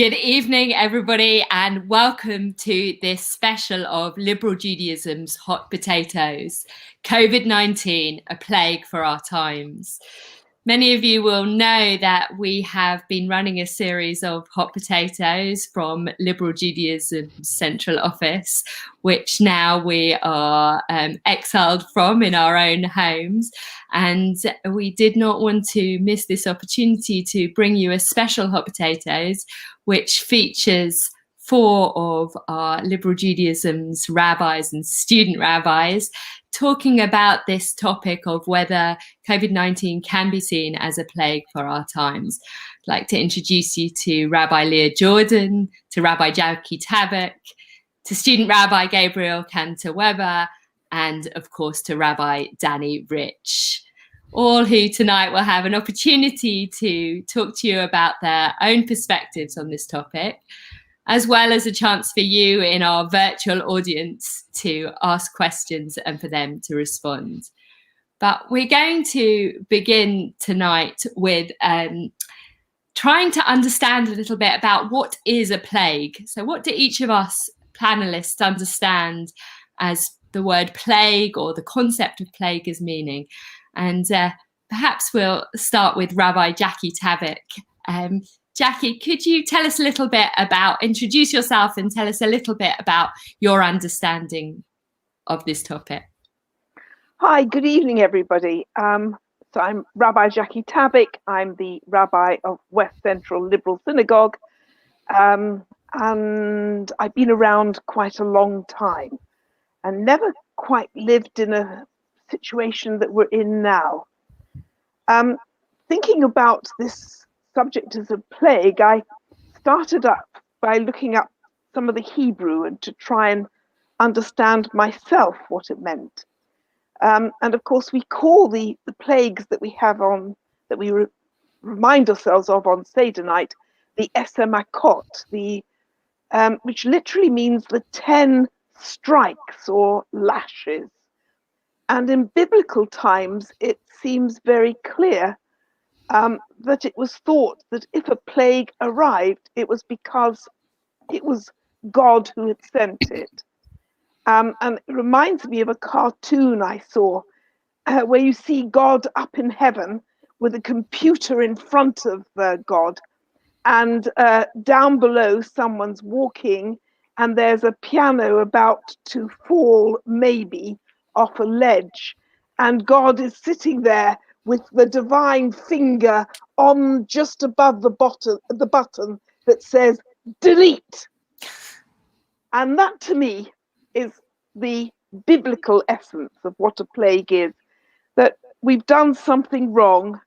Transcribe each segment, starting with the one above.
Good evening, everybody, and welcome to this special of Liberal Judaism's Hot Potatoes, Covid-19, a plague for our times. Many of you will know that we have been running a series of hot potatoes from Liberal Judaism's central office, which now we are exiled from in our own homes. And we did not want to miss this opportunity to bring you a special hot potatoes, which features 4 of our Liberal Judaism's rabbis and student rabbis talking about this topic of whether COVID-19 can be seen as a plague for our times. I'd like to introduce you to Rabbi Leah Jordan, to Rabbi Jackie Tabick, to student Rabbi Gabriel Kanter-Webber, and of course to Rabbi Danny Rich, all who tonight will have an opportunity to talk to you about their own perspectives on this topic, as well as a chance for you in our virtual audience to ask questions and for them to respond. But we're going to begin tonight with trying to understand a little bit about what is a plague. So what do each of us panelists understand as the word plague or the concept of plague as meaning? And perhaps we'll start with Rabbi Jackie Tabick. Jackie, could you tell us a little bit introduce yourself and tell us a little bit about your understanding of this topic? Hi, good evening, everybody. So I'm Rabbi Jackie Tabick. I'm the rabbi of West Central Liberal Synagogue. And I've been around quite a long time and never quite lived in a situation that we're in now. Thinking about this subject as a plague, I started up by looking up some of the Hebrew and to try and understand myself what it meant. And of course, we call the plagues that we have on, that we remind ourselves of on Seder night, the Esemakot, which literally means the 10 strikes or lashes. And in biblical times, it seems very clear that it was thought that if a plague arrived, it was because it was God who had sent it. And it reminds me of a cartoon I saw where you see God up in heaven with a computer in front of God, and down below someone's walking and there's a piano about to fall maybe off a ledge, and God is sitting there with the divine finger on just above the button that says delete. And that to me is the biblical essence of what a plague is, that we've done something wrong.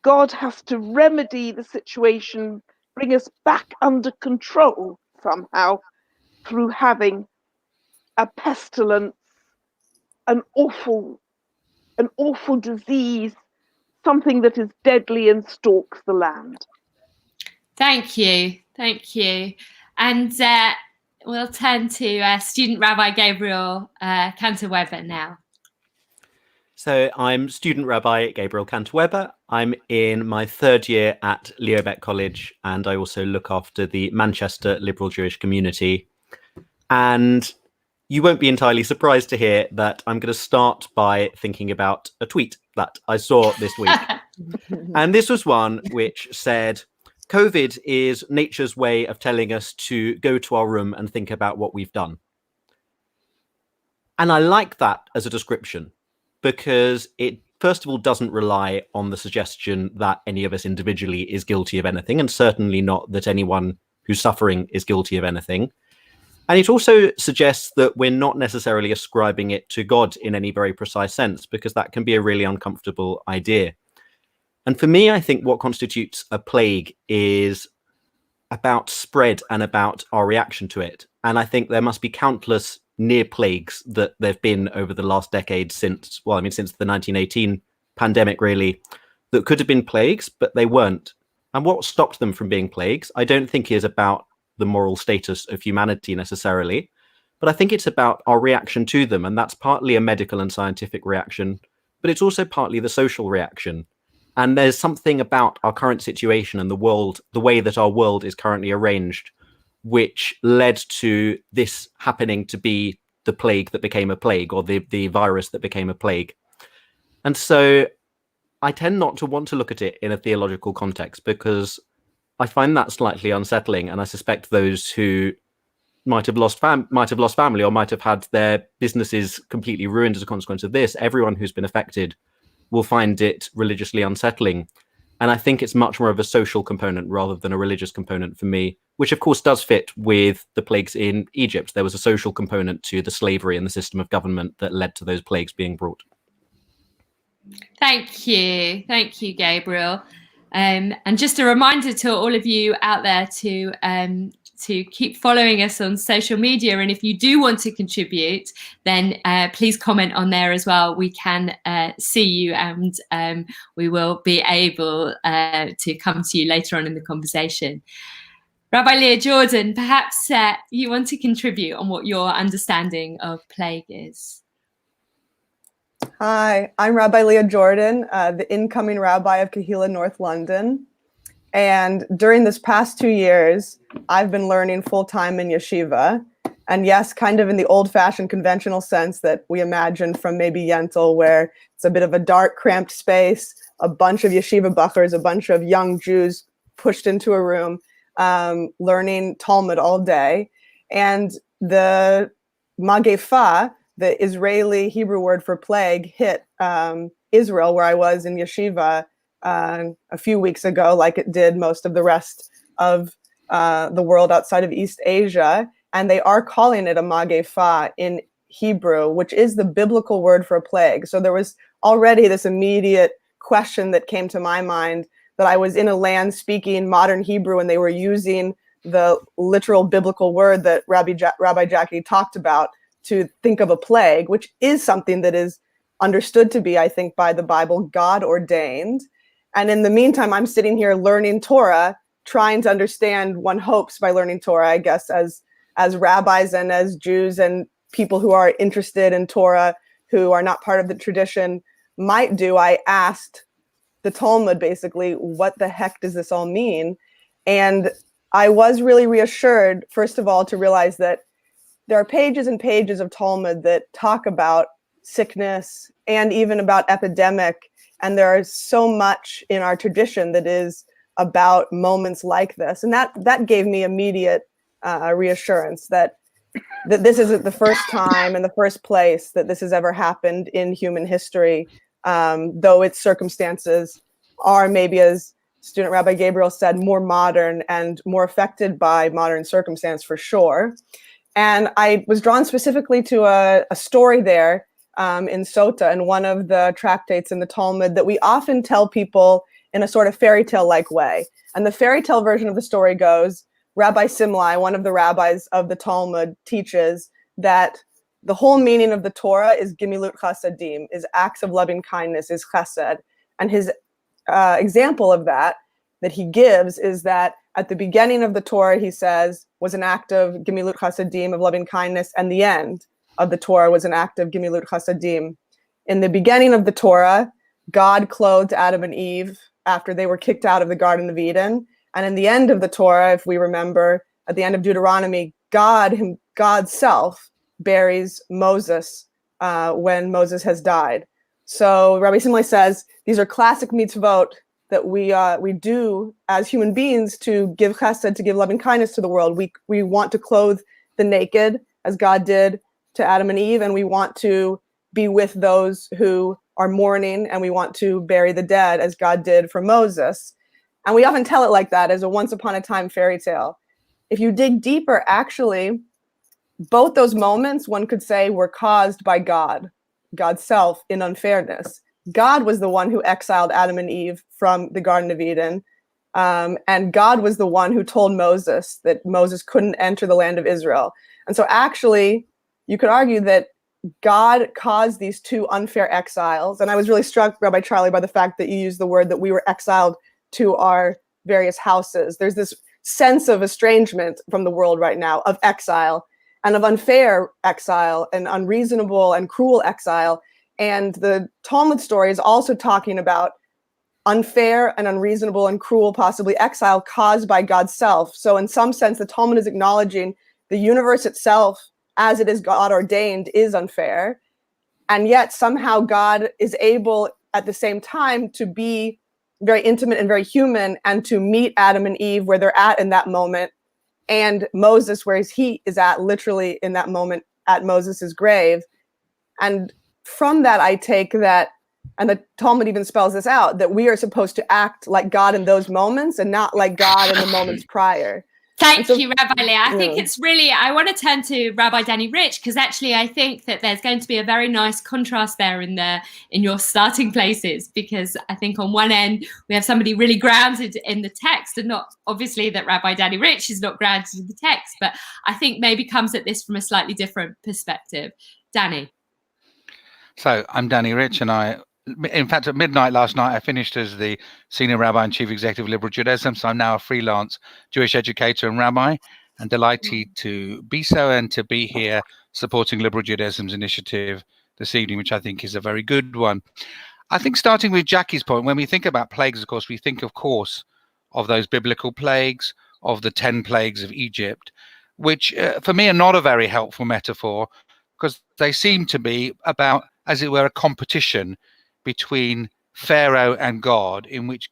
God has to remedy the situation, bring us back under control somehow through having a pestilence, an awful disease, something that is deadly and stalks the land. Thank you. And we'll turn to student Rabbi Gabriel Kanter-Webber now. So I'm student Rabbi Gabriel Kanter-Webber. I'm in my 3rd year at Leah College, and I also look after the Manchester Liberal Jewish community. And you won't be entirely surprised to hear that I'm going to start by thinking about a tweet that I saw this week. And this was one which said, COVID is nature's way of telling us to go to our room and think about what we've done. And I like that as a description because it, first of all, doesn't rely on the suggestion that any of us individually is guilty of anything, and certainly not that anyone who's suffering is guilty of anything. And it also suggests that we're not necessarily ascribing it to God in any very precise sense, because that can be a really uncomfortable idea. And for me, I think what constitutes a plague is about spread and about our reaction to it. And I think there must be countless near plagues that there've been over the last decade since the 1918 pandemic, really, that could have been plagues, but they weren't. And what stopped them from being plagues, I don't think is about the moral status of humanity necessarily, but I think it's about our reaction to them. And that's partly a medical and scientific reaction, but it's also partly the social reaction. And there's something about our current situation and the world, the way that our world is currently arranged, which led to this happening to be the plague that became a plague, or the virus that became a plague. And so I tend not to want to look at it in a theological context, because I find that slightly unsettling. And I suspect those who might have lost family, or might have had their businesses completely ruined as a consequence of this, everyone who's been affected will find it religiously unsettling. And I think it's much more of a social component rather than a religious component for me, which of course does fit with the plagues in Egypt. There was a social component to the slavery and the system of government that led to those plagues being brought. Thank you, Gabriel. And just a reminder to all of you out there to keep following us on social media. And if you do want to contribute, then please comment on there as well. We can see you, and we will be able to come to you later on in the conversation. Rabbi Leah Jordan, perhaps you want to contribute on what your understanding of plague is. Hi, I'm Rabbi Leah Jordan, the incoming rabbi of Kehillah North London. And during this past 2 years, I've been learning full-time in yeshiva. And yes, kind of in the old-fashioned conventional sense that we imagine from maybe Yentl, where it's a bit of a dark, cramped space, a bunch of yeshiva buchers, a bunch of young Jews pushed into a room, learning Talmud all day. And the Magefa, the Israeli Hebrew word for plague, hit Israel, where I was in yeshiva a few weeks ago, like it did most of the rest of the world outside of East Asia. And they are calling it a Magefa in Hebrew, which is the biblical word for a plague. So there was already this immediate question that came to my mind, that I was in a land speaking modern Hebrew and they were using the literal biblical word that Rabbi Jackie talked about to think of a plague, which is something that is understood to be, I think, by the Bible, God ordained. And in the meantime, I'm sitting here learning Torah, trying to understand, one hopes by learning Torah, I guess, as rabbis and as Jews and people who are interested in Torah, who are not part of the tradition, might do. I asked the Talmud, basically, what the heck does this all mean? And I was really reassured, first of all, to realize that there are pages and pages of Talmud that talk about sickness and even about epidemic. And there is so much in our tradition that is about moments like this. And that gave me immediate reassurance that this isn't the first time in the first place that this has ever happened in human history, though its circumstances are maybe, as student Rabbi Gabriel said, more modern and more affected by modern circumstance for sure. And I was drawn specifically to a story there in Sota, in one of the tractates in the Talmud, that we often tell people in a sort of fairy tale-like way. And the fairy tale version of the story goes, Rabbi Simlai, one of the rabbis of the Talmud, teaches that the whole meaning of the Torah is gimilut chasadim, is acts of loving kindness, is chesed. And his example of that he gives is that at the beginning of the Torah, he says, was an act of gimilut chasadim, of loving kindness, and the end of the Torah was an act of gimilut chasadim. In the beginning of the Torah, God clothed Adam and Eve after they were kicked out of the Garden of Eden. And in the end of the Torah, if we remember, at the end of Deuteronomy, God's self buries Moses when Moses has died. So Rabbi Simlai says these are classic mitzvot that we do as human beings to give chesed, to give loving kindness to the world. We want to clothe the naked as God did to Adam and Eve, and we want to be with those who are mourning, and we want to bury the dead as God did for Moses. And we often tell it like that, as a once upon a time fairy tale. If you dig deeper, actually, both those moments, one could say, were caused by God's self in unfairness. God was the one who exiled Adam and Eve from the Garden of Eden. And God was the one who told Moses that Moses couldn't enter the land of Israel. And so actually, you could argue that God caused these two unfair exiles. And I was really struck, Rabbi Charley, by the fact that you used the word that we were exiled to our various houses. There's this sense of estrangement from the world right now, of exile and of unfair exile and unreasonable and cruel exile. And the Talmud story is also talking about unfair and unreasonable and cruel, possibly exile caused by God's self. So in some sense, the Talmud is acknowledging the universe itself, as it is God ordained, is unfair. And yet somehow God is able at the same time to be very intimate and very human, and to meet Adam and Eve where they're at in that moment, and Moses where he is at literally in that moment at Moses's grave. And from that, I take that, and the Talmud even spells this out, that we are supposed to act like God in those moments and not like God in the moments prior. Thank you, Rabbi Leah. I think it's really, I want to turn to Rabbi Danny Rich, because actually I think that there's going to be a very nice contrast there in your starting places, because I think on one end we have somebody really grounded in the text, and not obviously that Rabbi Danny Rich is not grounded in the text, but I think maybe comes at this from a slightly different perspective. Danny. So I'm Danny Rich, and in fact, at midnight last night, I finished as the Senior Rabbi and Chief Executive of Liberal Judaism. So I'm now a freelance Jewish educator and rabbi, and delighted to be so and to be here supporting Liberal Judaism's initiative this evening, which I think is a very good one. I think starting with Jackie's point, when we think about plagues, of course, we think, of course, of those biblical plagues, of the 10 plagues of Egypt, which for me are not a very helpful metaphor, because they seem to be about, as it were, a competition between Pharaoh and God, in which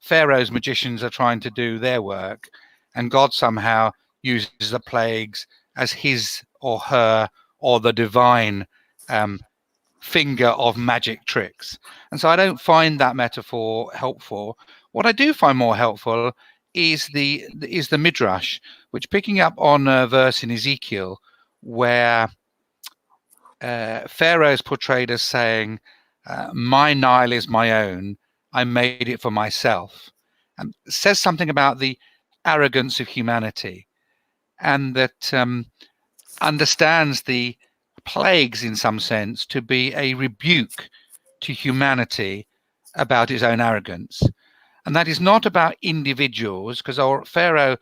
Pharaoh's magicians are trying to do their work, and God somehow uses the plagues as his or her or the divine finger of magic tricks. And so I don't find that metaphor helpful. What I do find more helpful is the Midrash, which, picking up on a verse in Ezekiel where Pharaoh is portrayed as saying, my Nile is my own, I made it for myself, and says something about the arrogance of humanity, and that understands the plagues in some sense to be a rebuke to humanity about its own arrogance. And that is not about individuals, because Pharaoh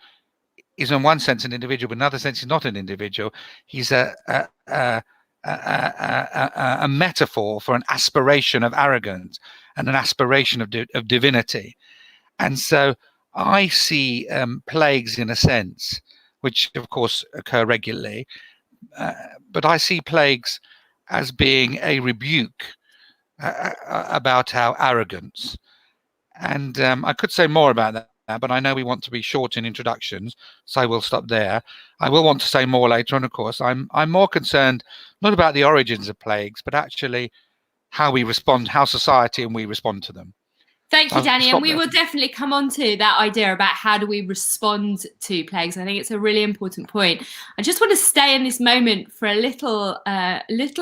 is in one sense an individual, but in another sense he's not an individual. He's a metaphor for an aspiration of arrogance and an aspiration of divinity. And so I see plagues, in a sense, which of course occur regularly, but I see plagues as being a rebuke about our arrogance. And I could say more about that, but I know we want to be short in introductions, so I will stop there. I will want to say more later on, of course. I'm more concerned not about the origins of plagues, but actually how we respond, how society and we respond to them. Thank you, Danny. And we will definitely come on to that idea about how do we respond to plagues. I think it's a really important point. I just want to stay in this moment for a little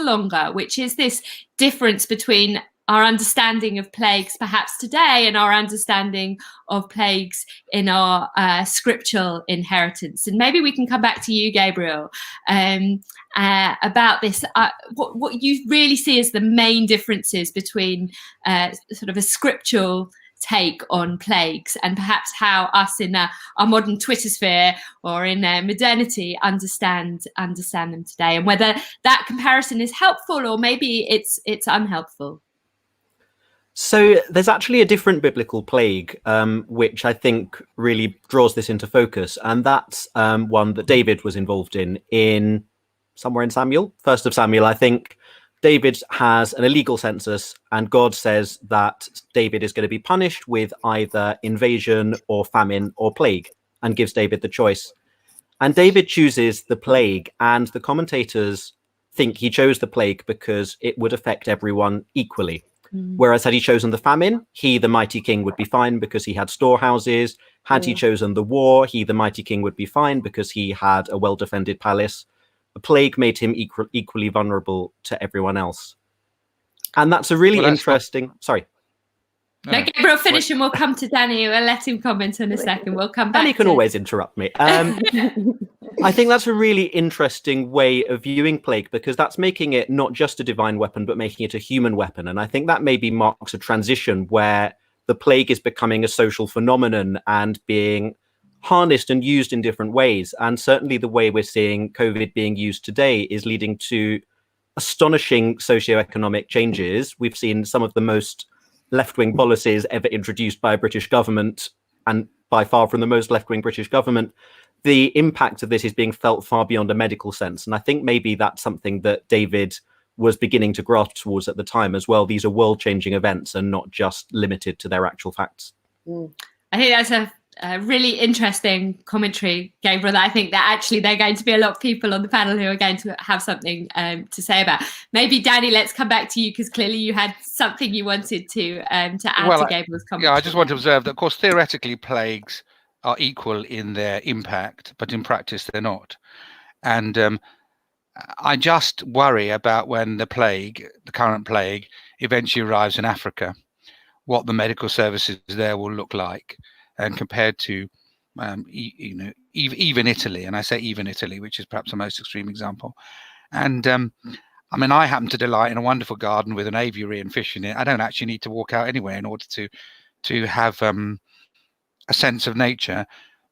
longer, which is this difference between our understanding of plagues perhaps today and our understanding of plagues in our scriptural inheritance. And maybe we can come back to you, Gabriel, about this, what you really see as the main differences between sort of a scriptural take on plagues and perhaps how us in our modern Twitter sphere or in modernity understand them today, and whether that comparison is helpful or maybe it's unhelpful. So there's actually a different biblical plague, which I think really draws this into focus. And that's one that David was involved in somewhere in Samuel, 1st of Samuel, I think. David has an illegal census, and God says that David is going to be punished with either invasion or famine or plague, and gives David the choice. And David chooses the plague, and the commentators think he chose the plague because it would affect everyone equally. Whereas had he chosen the famine, he, the mighty king, would be fine because he had storehouses. Had he chosen the war, he, the mighty king, would be fine because he had a well-defended palace. A plague made him equally vulnerable to everyone else. And that's a really interesting... Sorry. No, Gabriel, finish and we'll come to Danny. We'll let him comment in a second. We'll come back. Danny can always interrupt me. I think that's a really interesting way of viewing plague, because that's making it not just a divine weapon, but making it a human weapon. And I think that maybe marks a transition where the plague is becoming a social phenomenon and being harnessed and used in different ways. And certainly the way we're seeing COVID being used today is leading to astonishing socioeconomic changes. We've seen some of the most left-wing policies ever introduced by a British government, and by far from the most left-wing British government, the impact of this is being felt far beyond a medical sense. And I think maybe that's something that David was beginning to grasp towards at the time as well. These are world-changing events and not just limited to their actual facts. I think that's a really interesting commentary, Gabriel, that I think that actually there are going to be a lot of people on the panel who are going to have something to say about. Maybe, Danny, let's come back to you, because clearly you had something you wanted to add to Gabriel's commentary. Yeah, I just want to observe that, of course, theoretically, plagues are equal in their impact, but in practice, they're not. And I just worry about when the current plague, eventually arrives in Africa, what the medical services there will look like, and compared to, even Italy, and I say even Italy, which is perhaps the most extreme example. And I mean, I happen to delight in a wonderful garden with an aviary and fish in it. I don't actually need to walk out anywhere in order to have a sense of nature.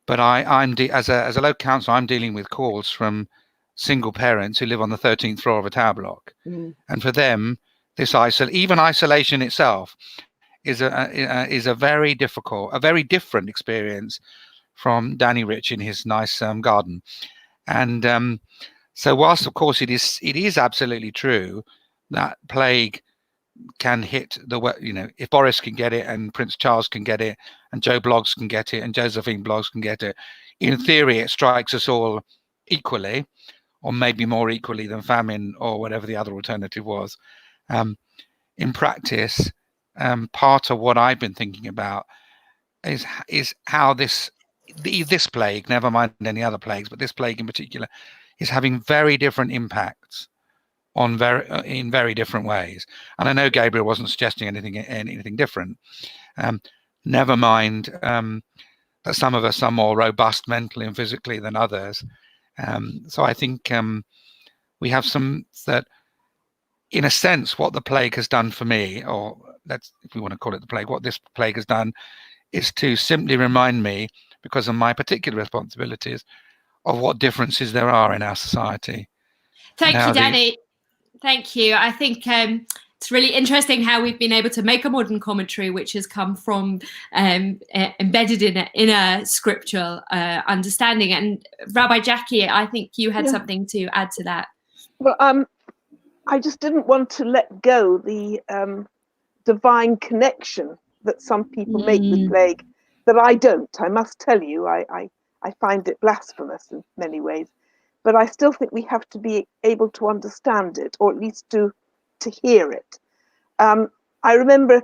But as a local council, I'm dealing with calls from single parents who live on the 13th floor of a tower block, and for them, this isolation itself is a very different experience from Danny Rich in his nice garden. And so, whilst of course it is absolutely true that plague can hit if Boris can get it, and Prince Charles can get it, and Joe Bloggs can get it, and Josephine Bloggs can get it, in theory it strikes us all equally, or maybe more equally than famine or whatever the other alternative was. In practice, part of what I've been thinking about is how this plague, never mind any other plagues, but this plague in particular, is having very different impacts in very different ways. And I know Gabriel wasn't suggesting anything different. Never mind that some of us are more robust mentally and physically than others. So I think we have some that, in a sense, what the plague has done for me, or if we want to call it the plague, what this plague has done is to simply remind me, because of my particular responsibilities, of what differences there are in our society. Thank you, Danny. Thank you. I think it's really interesting how we've been able to make a modern commentary which has come from embedded in a scriptural understanding. And Rabbi Jackie, I think you had something to add to that. Well, I just didn't want to let go the divine connection that some people make with plague, that I don't. I must tell you, I find it blasphemous in many ways. But I still think we have to be able to understand it, or at least to hear it. I remember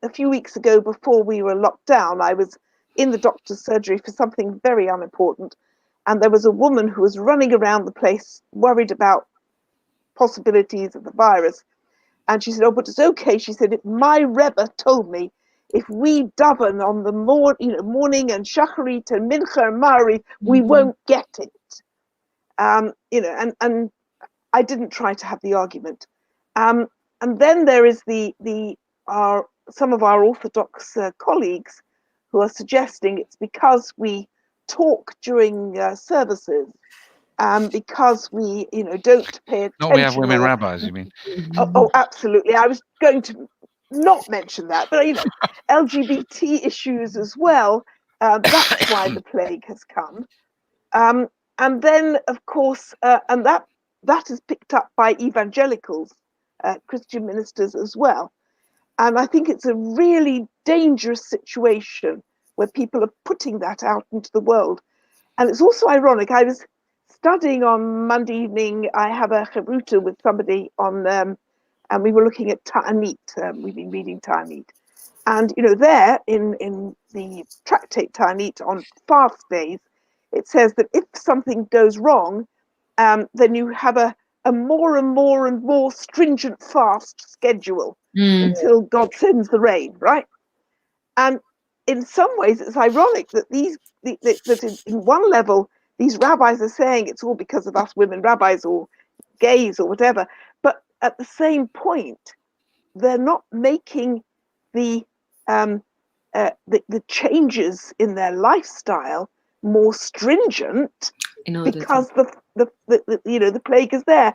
a few weeks ago, before we were locked down, I was in the doctor's surgery for something very unimportant, and there was a woman who was running around the place worried about possibilities of the virus. And she said, "Oh, but it's okay." She said, "My Rebbe told me if we daven on the morning and shacharit and mincha and mari, we won't get it." And I didn't try to have the argument. And then there is some of our Orthodox colleagues who are suggesting it's because we talk during services, because we don't pay attention. Not we have women rabbis, you mean? Oh, absolutely. I was going to not mention that, but LGBT issues as well. That's why the plague has come. And then, of course, and that is picked up by evangelicals, Christian ministers as well. And I think it's a really dangerous situation where people are putting that out into the world. And it's also ironic. I was studying on Monday evening. I have a chavruta with somebody on, and we were looking at Ta'anit. We've been reading Ta'anit. And, there in the tractate Ta'anit on fast days, it says that if something goes wrong, then you have a more and more and more stringent fast schedule until God sends the rain, right? And in some ways, it's ironic that that in one level, these rabbis are saying it's all because of us women rabbis or gays or whatever. But at the same point, they're not making the changes in their lifestyle more stringent because the plague is there.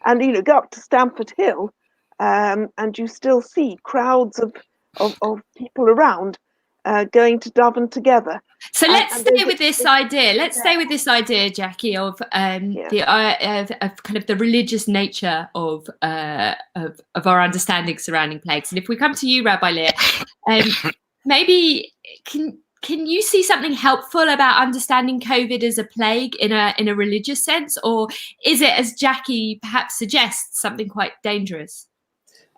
And go up to Stamford Hill, and you still see crowds of people around going to daven together. So let's stay with this idea. Let's stay with this idea, Jackie, of the of kind of the religious nature of our understanding surrounding plagues. And if we come to you, Rabbi Leah, maybe can you see something helpful about understanding COVID as a plague in a religious sense, or is it, as Jackie perhaps suggests, something quite dangerous?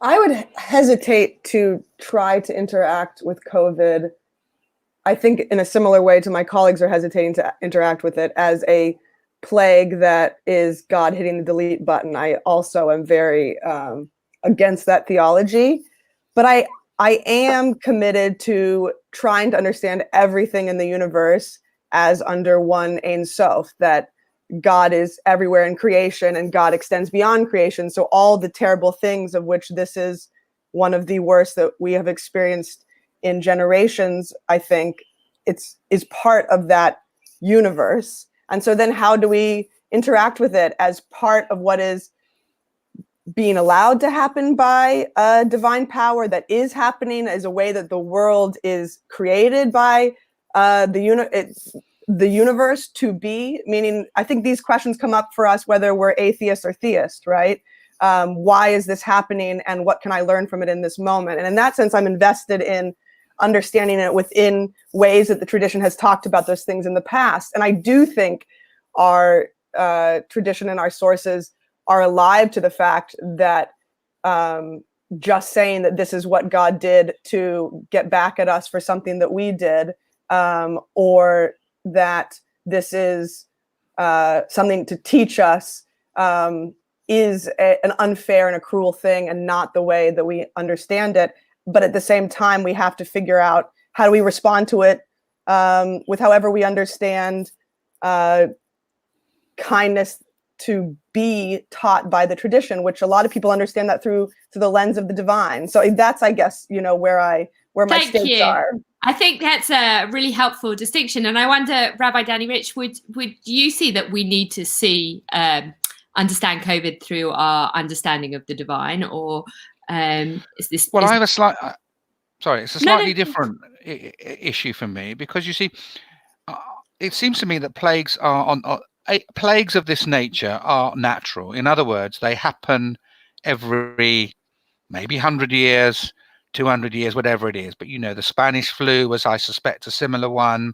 I would hesitate to try to interact with COVID, I think, in a similar way to my colleagues are hesitating to interact with it, as a plague that is God hitting the delete button. I also am very against that theology, but I am committed to trying to understand everything in the universe as under one Ein Sof, that God is everywhere in creation and God extends beyond creation. So all the terrible things, of which this is one of the worst that we have experienced in generations, I think is part of that universe. And so then how do we interact with it as part of what is being allowed to happen by a divine power that is happening, as a way that the world is created by the universe to be? Meaning, I think these questions come up for us whether we're atheist or theist, right? Why is this happening, and what can I learn from it in this moment? And in that sense, I'm invested in understanding it within ways that the tradition has talked about those things in the past. And I do think our tradition and our sources are alive to the fact that just saying that this is what God did to get back at us for something that we did, or that this is something to teach us, is an unfair and a cruel thing, and not the way that we understand it. But at the same time, we have to figure out how do we respond to it with however we understand kindness to be taught by the tradition, which a lot of people understand that through the lens of the divine. So that's, I guess, where my stakes are. I think that's a really helpful distinction. And I wonder, Rabbi Danny Rich, would you see that we need to understand COVID through our understanding of the divine, or is this? Well, I have it's a slightly different issue for me, because you see, it seems to me that plagues plagues of this nature are natural. In other words, they happen every maybe 100 years, 200 years, whatever it is. But the Spanish flu was, I suspect, a similar one.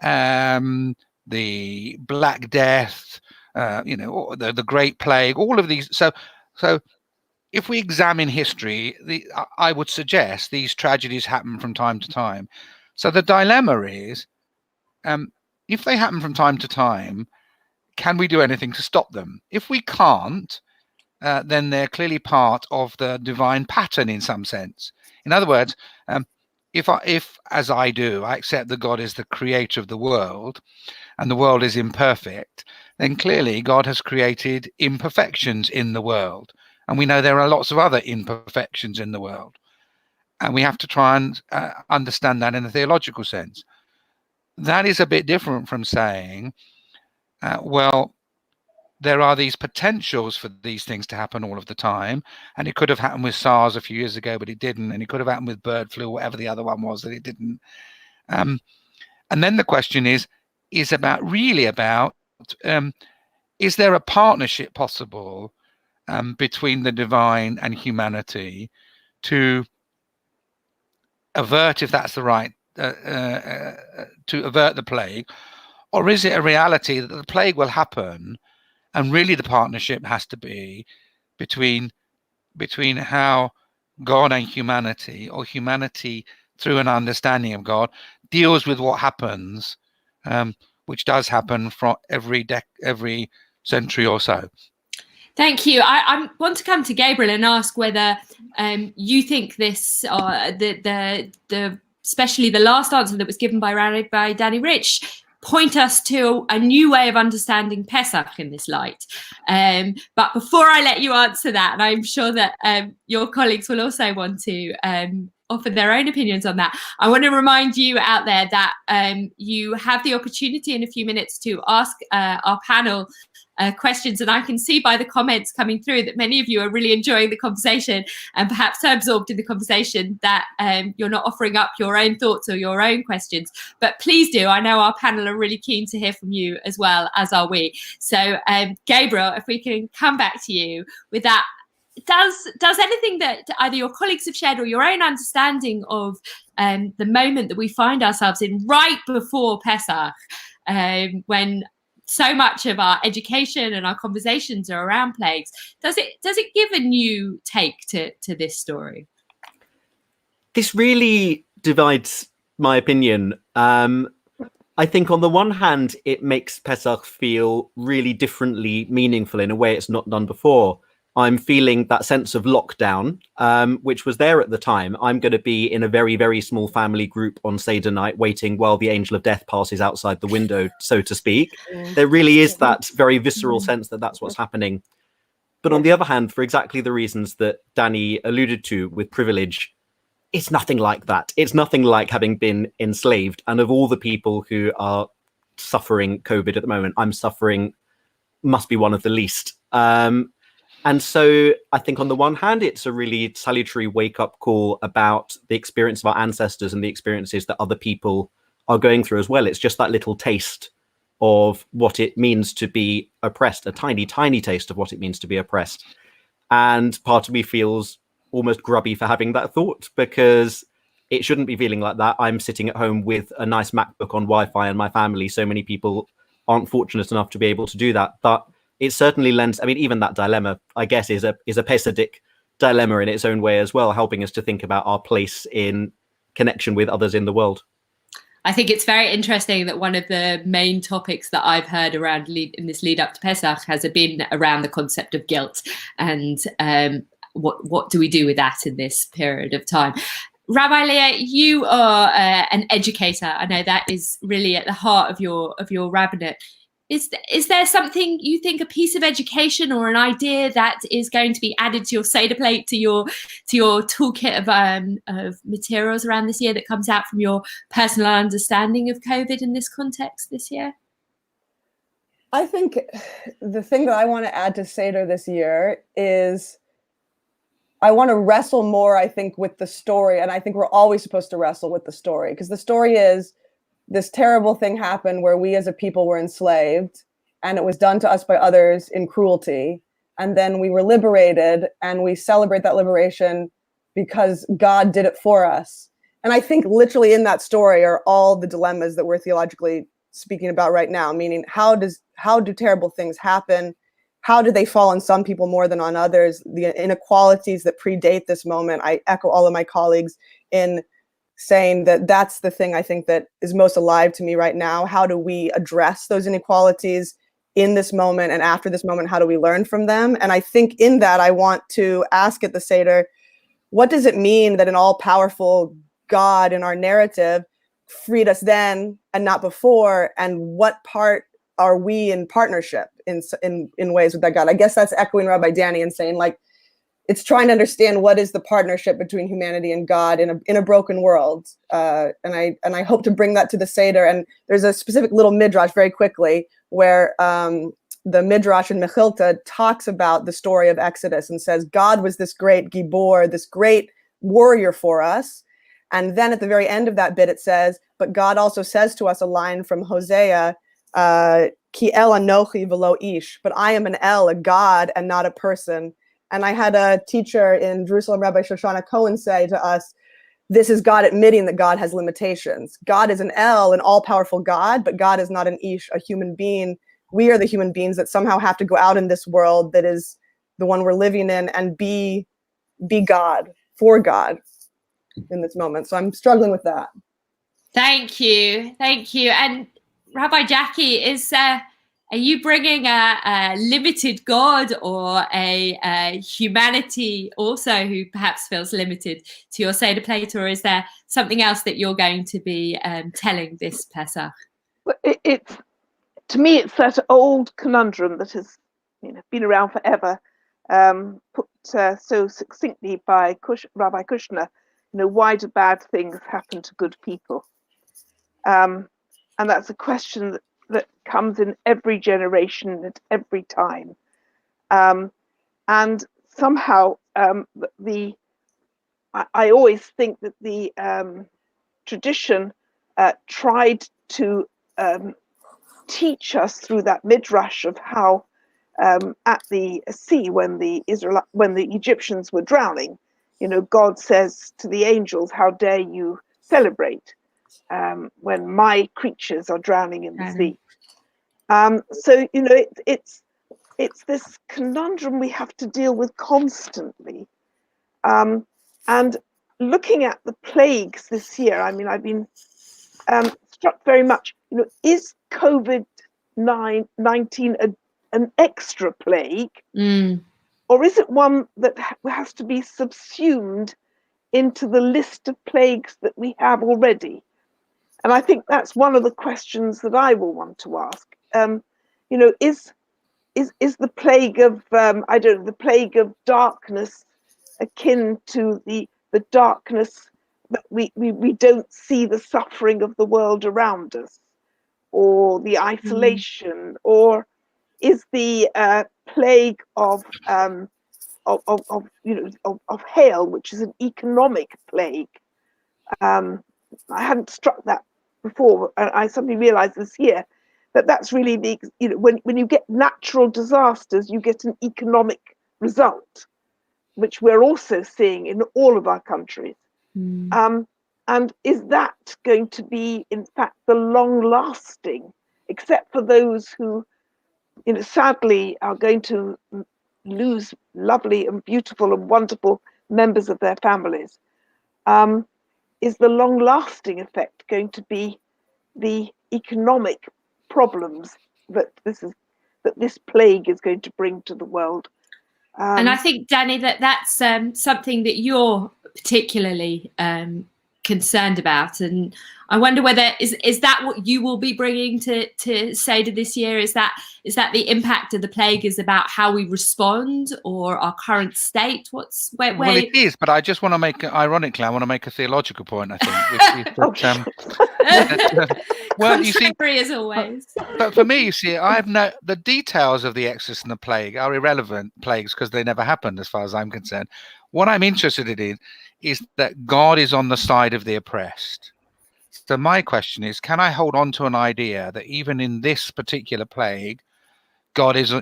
The Black Death, the Great Plague, all of these. So if we examine history, I would suggest these tragedies happen from time to time. So the dilemma is, if they happen from time to time, can we do anything to stop them? If we can't, then they're clearly part of the divine pattern in some sense. In other words, if as I do, I accept that God is the creator of the world and the world is imperfect, then clearly God has created imperfections in the world. And we know there are lots of other imperfections in the world. And we have to try and understand that in a theological sense. That is a bit different from saying, well, there are these potentials for these things to happen all of the time. And it could have happened with SARS a few years ago, but it didn't. And it could have happened with bird flu, whatever the other one was, that it didn't. And then the question is about, is there a partnership possible between the divine and humanity to avert, if that's the right, to avert the plague? Or is it a reality that the plague will happen, and really the partnership has to be between how God and humanity, or humanity through an understanding of God, deals with what happens, which does happen from every century or so. Thank you. I want to come to Gabriel and ask whether you think this, especially the last answer that was given by Rabbi Danny Rich, point us to a new way of understanding Pesach in this light. But before I let you answer that, and I'm sure that your colleagues will also want to offer their own opinions on that, I want to remind you out there that you have the opportunity in a few minutes to ask our panel questions, and I can see by the comments coming through that many of you are really enjoying the conversation and perhaps so absorbed in the conversation that you're not offering up your own thoughts or your own questions. But please do. I know our panel are really keen to hear from you as well, as are we. So Gabriel, if we can come back to you with that. Does anything that either your colleagues have shared or your own understanding of the moment that we find ourselves in right before Pesach, when so much of our education and our conversations are around plagues, does it give a new take to this story? This really divides my opinion. I think on the one hand, it makes Pesach feel really differently meaningful in a way it's not done before. I'm feeling that sense of lockdown, which was there at the time. I'm going to be in a very, very small family group on Seder night, waiting while the angel of death passes outside the window, so to speak. There really is that very visceral sense that that's what's happening. But on the other hand, for exactly the reasons that Danny alluded to with privilege, it's nothing like that. It's nothing like having been enslaved. And of all the people who are suffering COVID at the moment, I'm suffering must be one of the least. And so I think on the one hand, it's a really salutary wake-up call about the experience of our ancestors and the experiences that other people are going through as well. It's just that little taste of what it means to be oppressed, a tiny, tiny taste of what it means to be oppressed. And part of me feels almost grubby for having that thought, because it shouldn't be feeling like that. I'm sitting at home with a nice MacBook on Wi-Fi and my family. So many people aren't fortunate enough to be able to do that. But it certainly lends, I mean, even that dilemma, I guess, is a Pesadic dilemma in its own way as well, helping us to think about our place in connection with others in the world. I think it's very interesting that one of the main topics that I've heard around in this lead up to Pesach has been around the concept of guilt and what do we do with that in this period of time. Rabbi Leah, you are an educator. I know that is really at the heart of your rabbinate. Is there something you think, a piece of education or an idea that is going to be added to your Seder plate, to your toolkit of materials around this year that comes out from your personal understanding of COVID in this context this year? I think the thing that I want to add to Seder this year is I want to wrestle more, I think, with the story. And I think we're always supposed to wrestle with the story, because the story is this terrible thing happened where we as a people were enslaved, and it was done to us by others in cruelty. And then we were liberated, and we celebrate that liberation because God did it for us. And I think literally in that story are all the dilemmas that we're theologically speaking about right now, meaning how do terrible things happen? How do they fall on some people more than on others? The inequalities that predate this moment. I echo all of my colleagues in saying that that's the thing I think that is most alive to me right now. How do we address those inequalities in this moment, and after this moment, how do we learn from them? And I think in that, I want to ask at the Seder, what does it mean that an all-powerful God in our narrative freed us then and not before? And what part are we in partnership in ways with that God? I guess that's echoing Rabbi Danny and saying, like, it's trying to understand what is the partnership between humanity and God in a broken world. And I hope to bring that to the Seder. And there's a specific little midrash very quickly where the midrash in Mechilta talks about the story of Exodus and says, God was this great Gibor, this great warrior for us. And then at the very end of that bit, it says, but God also says to us a line from Hosea, Ki el anochi velo ish, but I am an El, a God, and not a person. And I had a teacher in Jerusalem, Rabbi Shoshana Cohen, say to us, this is God admitting that God has limitations. God is an El, an all-powerful God, but God is not an Ish, a human being. We are the human beings that somehow have to go out in this world that is the one we're living in and be God, for God in this moment. So I'm struggling with that. Thank you. And Rabbi Jackie, are you bringing a limited God or a humanity also who perhaps feels limited to your Seder plate, or is there something else that you're going to be telling this Pesach? To me, it's that old conundrum that has been around forever, put so succinctly by Rabbi Kushner. Why do bad things happen to good people? And that's a question that comes in every generation at every time. And somehow I always think that the tradition tried to teach us through that midrash of how at the sea when the Egyptians were drowning, God says to the angels, "How dare you celebrate when my creatures are drowning in the sea?" So it's this conundrum we have to deal with constantly. And looking at the plagues this year, I mean, I've been struck very much. Is COVID-19 an extra plague, or is it one that has to be subsumed into the list of plagues that we have already? And I think that's one of the questions that I will want to ask. Is the plague of the plague of darkness akin to the darkness that we don't see the suffering of the world around us, or the isolation, or is the plague of hail, which is an economic plague? I hadn't struck that before. I suddenly realized this year that that's really when you get natural disasters, you get an economic result, which we're also seeing in all of our countries. And is that going to be, in fact, the long-lasting, except for those who, sadly are going to lose lovely and beautiful and wonderful members of their families? Is the long-lasting effect going to be the economic problems that this plague is going to bring to the world? And I think, Danny, that's something that you're particularly concerned about, and I wonder whether is that what you will be bringing to Seder this year? Is that the impact of the plague is about how we respond or our current state? Well, it is, but I just want to make, ironically, I want to make a theological point, I think, which is that, well, you see, as always. But for me, you see, the details of the Exodus and the plague are irrelevant plagues because they never happened, as far as I'm concerned. What I'm interested in is that God is on the side of the oppressed. So my question is, can I hold on to an idea that even in this particular plague, God is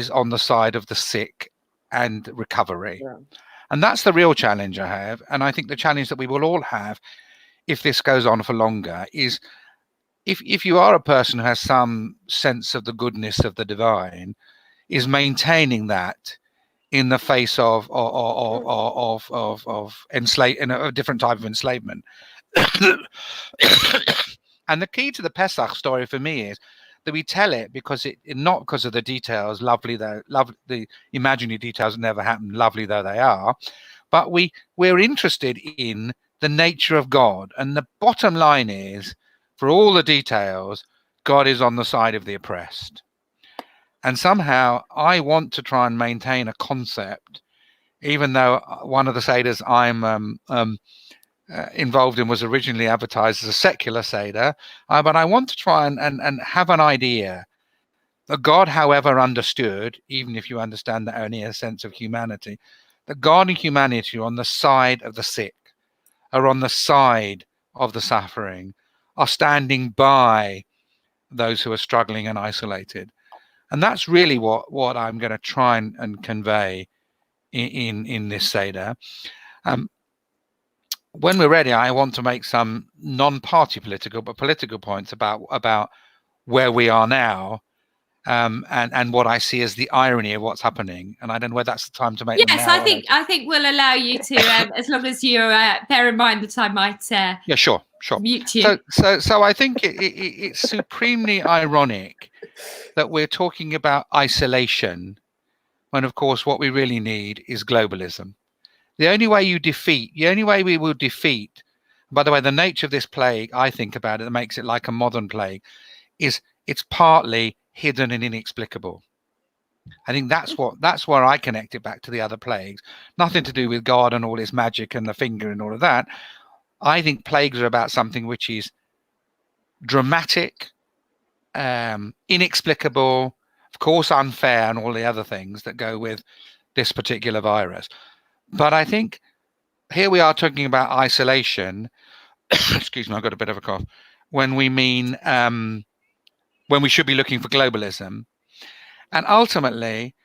on the side of the sick and recovery? Yeah. And that's the real challenge I have. And I think the challenge that we will all have if this goes on for longer is, if you are a person who has some sense of the goodness of the divine, is maintaining that in the face of a different type of enslavement. And the key to the Pesach story for me is that we tell it not because of the details, the imaginary details never happen, lovely though they are, but we're interested in the nature of God. And the bottom line is, for all the details, God is on the side of the oppressed. And somehow I want to try and maintain a concept, even though one of the Seders I'm involved in was originally advertised as a secular Seder, but I want to try and have an idea that God, however understood, even if you understand that only a sense of humanity, that God and humanity are on the side of the sick, are on the side of the suffering, are standing by those who are struggling and isolated. And that's really what I'm going to try and convey in this Seder. When we're ready, I want to make some non-party political, but political points about where we are now, and what I see as the irony of what's happening. And I don't know whether that's the time to make. Yes, I think we'll allow you to, as long as you bear in mind that I might. Yeah, sure. Mute you. So I think it's supremely ironic that we're talking about isolation when, of course, what we really need is globalism. The only way we will defeat, by the way, the nature of this plague, I think about it, that makes it like a modern plague, is it's partly hidden and inexplicable. I think that's where I connect it back to the other plagues. Nothing to do with God and all his magic and the finger and all of that. I think plagues are about something which is dramatic inexplicable, of course unfair, and all the other things that go with this particular virus. But I think here we are talking about isolation. Excuse me, I've got a bit of a cough. When we mean when we should be looking for globalism. And ultimately,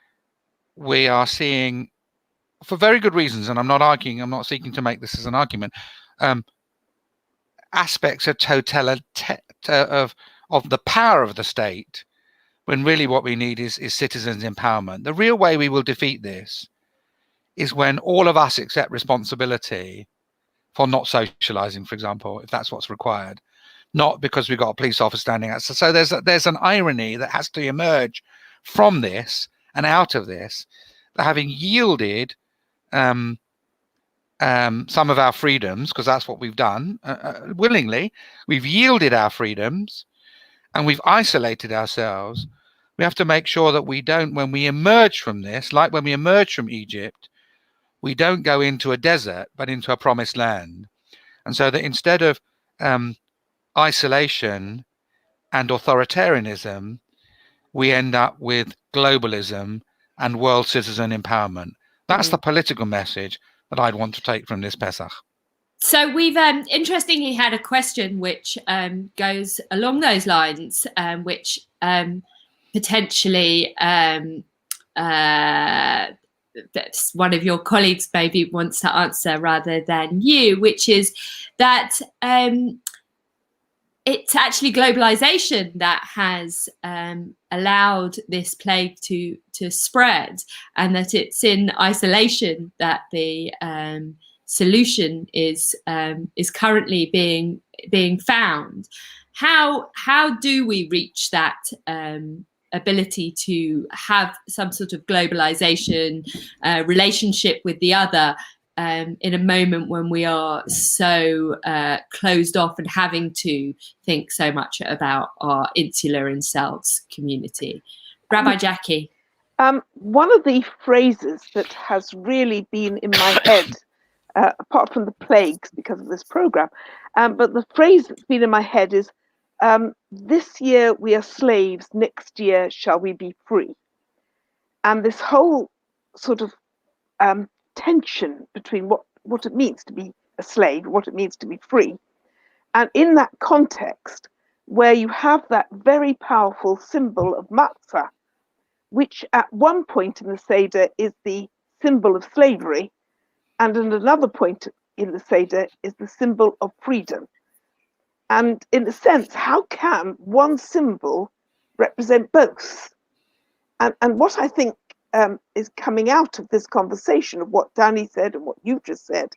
we are seeing, for very good reasons, and I'm not arguing, I'm not seeking to make this as an argument, aspects of of the power of the state, when really what we need is citizens' empowerment. The real way we will defeat this is when all of us accept responsibility for not socializing, for example, if that's what's required, not because we've got a police officer standing outside. So there's an irony that has to emerge from this and out of this, that having yielded some of our freedoms, because that's what we've done willingly, we've yielded our freedoms and we've isolated ourselves. We have to make sure that we don't, when we emerge from this, like when we emerge from Egypt, we don't go into a desert, but into a promised land. And so that instead of isolation and authoritarianism, we end up with globalism and world citizen empowerment. That's the political message that I'd want to take from this Pesach. So we've interestingly had a question which goes along those lines, which potentially that's one of your colleagues maybe wants to answer rather than you, which is that it's actually globalization that has allowed this plague to spread, and that it's in isolation that the solution is currently being found. How do we reach that ability to have some sort of globalization relationship with the other in a moment when we are so closed off and having to think so much about our insular and selves community? Rabbi Jackie. One of the phrases that has really been in my head, apart from the plagues because of this program, but the phrase that's been in my head is, this year we are slaves, next year shall we be free. And this whole sort of tension between what it means to be a slave, what it means to be free. And in that context, where you have that very powerful symbol of matzah, which at one point in the Seder is the symbol of slavery, and at another point in the Seder is the symbol of freedom. And in a sense, how can one symbol represent both? And what I think is coming out of this conversation of what Danny said and what you've just said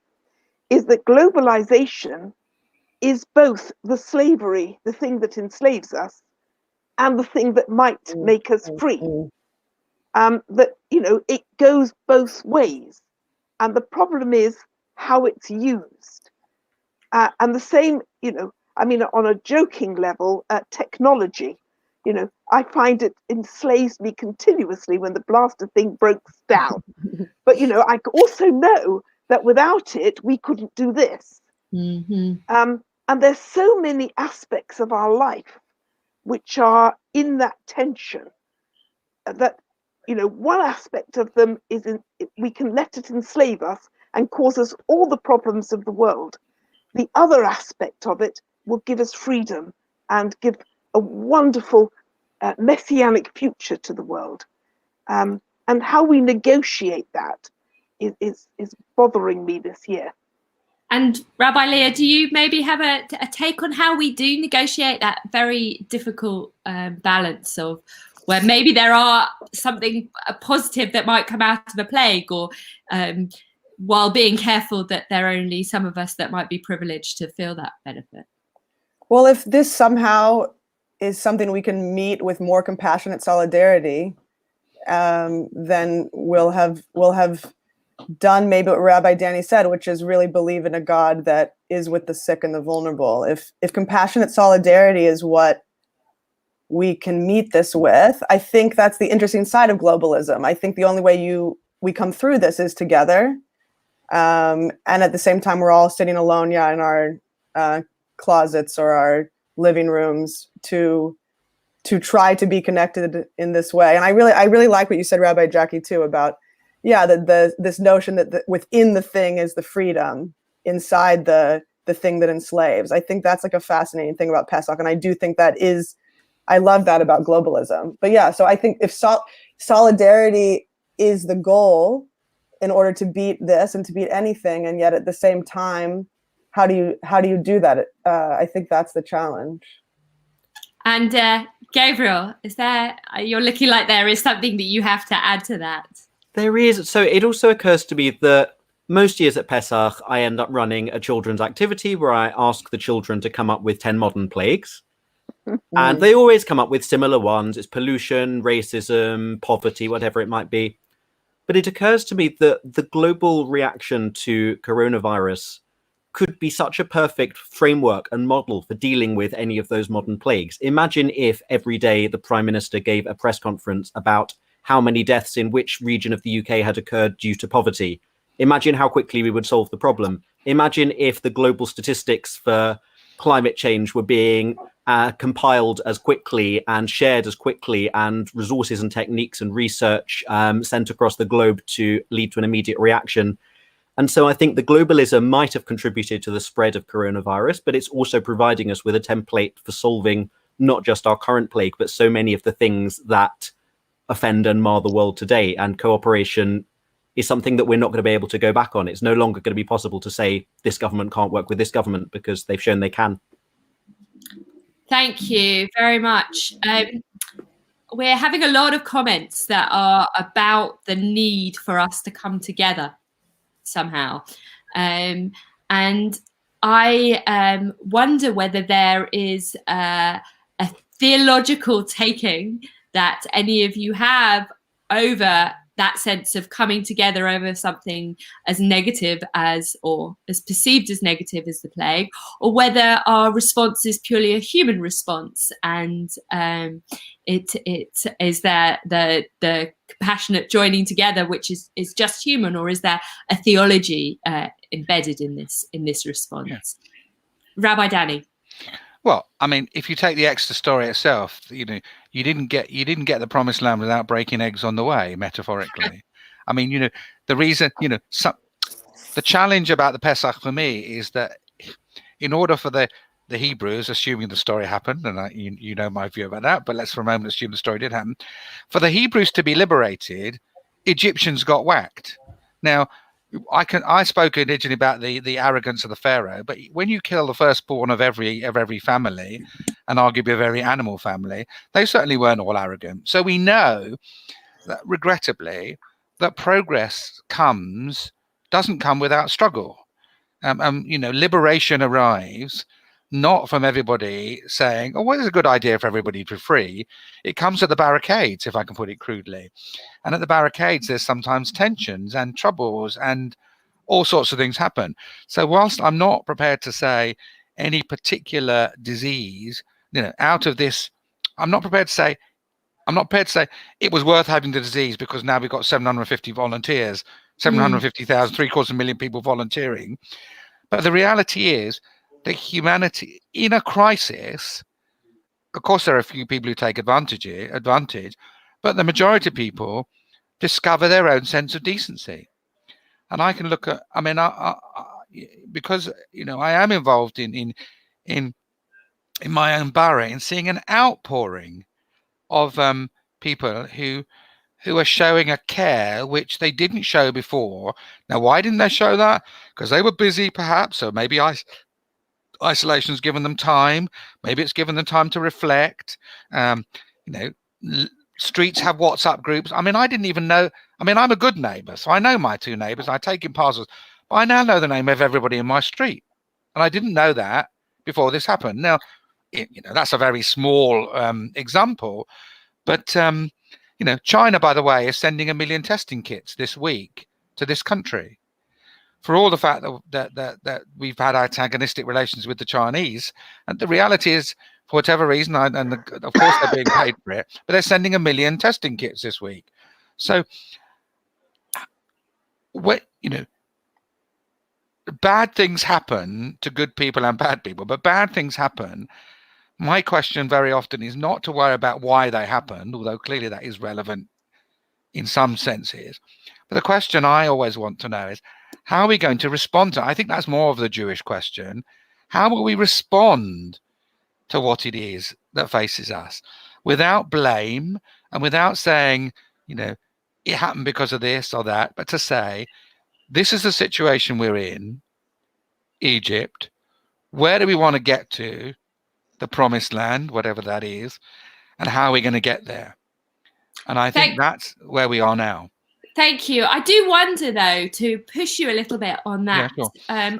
is that globalization is both the slavery, the thing that enslaves us, and the thing that might make us free. That, you know, it goes both ways. And the problem is how it's used. And the same, you know, I mean, on a joking level, technology, you know, I find it enslaves me continuously when the blaster thing breaks down. But, you know, I also know that without it, we couldn't do this. And there's so many aspects of our life which are in that tension that, you know, one aspect of them is we can let it enslave us and cause us all the problems of the world. The other aspect of it will give us freedom and give a wonderful messianic future to the world. And how we negotiate that is bothering me this year. And Rabbi Leah, do you maybe have a take on how we do negotiate that very difficult balance of where maybe there are something positive that might come out of a plague, or while being careful that there are only some of us that might be privileged to feel that benefit? Well, if this somehow is something we can meet with more compassionate solidarity, then we'll have done maybe what Rabbi Danny said, which is really believe in a God that is with the sick and the vulnerable. If compassionate solidarity is what we can meet this with, I think that's the interesting side of globalism. I think the only way we come through this is together. And at the same time, we're all sitting alone, in our closets or our living rooms to to try to be connected in this way. And I really like what you said, Rabbi Jackie, too, about this notion that within the thing is the freedom inside the thing that enslaves. I think that's like a fascinating thing about Pesach, and I do think I love that about globalism. But yeah, so I think if solidarity is the goal in order to beat this and to beat anything, and yet at the same time, how do you do that? I think that's the challenge. And Gabriel, you're looking like there is something that you have to add to that? There is. So it also occurs to me that most years at Pesach, I end up running a children's activity where I ask the children to come up with 10 modern plagues. And they always come up with similar ones. It's pollution, racism, poverty, whatever it might be. But it occurs to me that the global reaction to coronavirus could be such a perfect framework and model for dealing with any of those modern plagues. Imagine if every day the Prime Minister gave a press conference about how many deaths in which region of the UK had occurred due to poverty. Imagine how quickly we would solve the problem. Imagine if the global statistics for climate change were being compiled as quickly and shared as quickly, and resources and techniques and research sent across the globe to lead to an immediate reaction. And so I think the globalism might have contributed to the spread of coronavirus, but it's also providing us with a template for solving not just our current plague, but so many of the things that offend and mar the world today. And cooperation is something that we're not going to be able to go back on. It's no longer going to be possible to say this government can't work with this government, because they've shown they can. Thank you very much. We're having a lot of comments that are about the need for us to come together somehow. And I wonder whether there is a theological taking that any of you have over that sense of coming together over something as negative as, or as perceived as negative as the plague, or whether our response is purely a human response, and it is there the compassionate joining together, which is just human, or is there a theology embedded in this response? Yeah. Rabbi Danny. Well, I mean, if you take the Exodus story itself, you didn't get the promised land without breaking eggs on the way, metaphorically. I mean, the reason, the challenge about the Pesach for me is that in order for the Hebrews, assuming the story happened, and you know my view about that, but let's for a moment assume the story did happen, for the Hebrews to be liberated, Egyptians got whacked. Now, I spoke originally about the arrogance of the Pharaoh, but when you kill the firstborn of every family, and arguably of every animal family, they certainly weren't all arrogant. So we know that, regrettably, that progress doesn't come without struggle. Liberation arrives not from everybody saying, "Oh, well, it's a good idea for everybody to be free." It comes at the barricades, if I can put it crudely. And at the barricades, there's sometimes tensions and troubles and all sorts of things happen. So whilst I'm not prepared to say any particular disease, out of this, I'm not prepared to say it was worth having the disease because now we've got 750 volunteers, 750,000, 750,000 people volunteering. But the reality is that humanity in a crisis, of course, there are a few people who take advantage, but the majority of people discover their own sense of decency. And I can look at, because I am involved in my own borough in seeing an outpouring of people who are showing a care which they didn't show before. Now, why didn't they show that? Because they were busy, perhaps, or maybe isolation's given them time. Maybe it's given them time to reflect. Streets have WhatsApp groups. I mean, I didn't even know. I mean, I'm a good neighbor, so I know my two neighbors. I take in parcels, but I now know the name of everybody in my street, and I didn't know that before this happened. Now, that's a very small example, but China, by the way, is sending 1 million testing kits this week to this country. For all the fact that we've had antagonistic relations with the Chinese, and the reality is, for whatever reason, of course they're being paid for it, but they're sending 1 million testing kits this week. So, bad things happen to good people and bad people, but bad things happen. my question very often is not to worry about why they happened, although clearly that is relevant in some senses. But the question I always want to know is, how are we going to respond to it? I think that's more of the Jewish question. How will we respond to what it is that faces us without blame and without saying, it happened because of this or that, but to say, this is the situation we're in, Egypt. Where do we want to get to? The promised land, whatever that is, and how are we going to get there? And I think that's where we are now. Thank you. I do wonder, though, to push you a little bit on that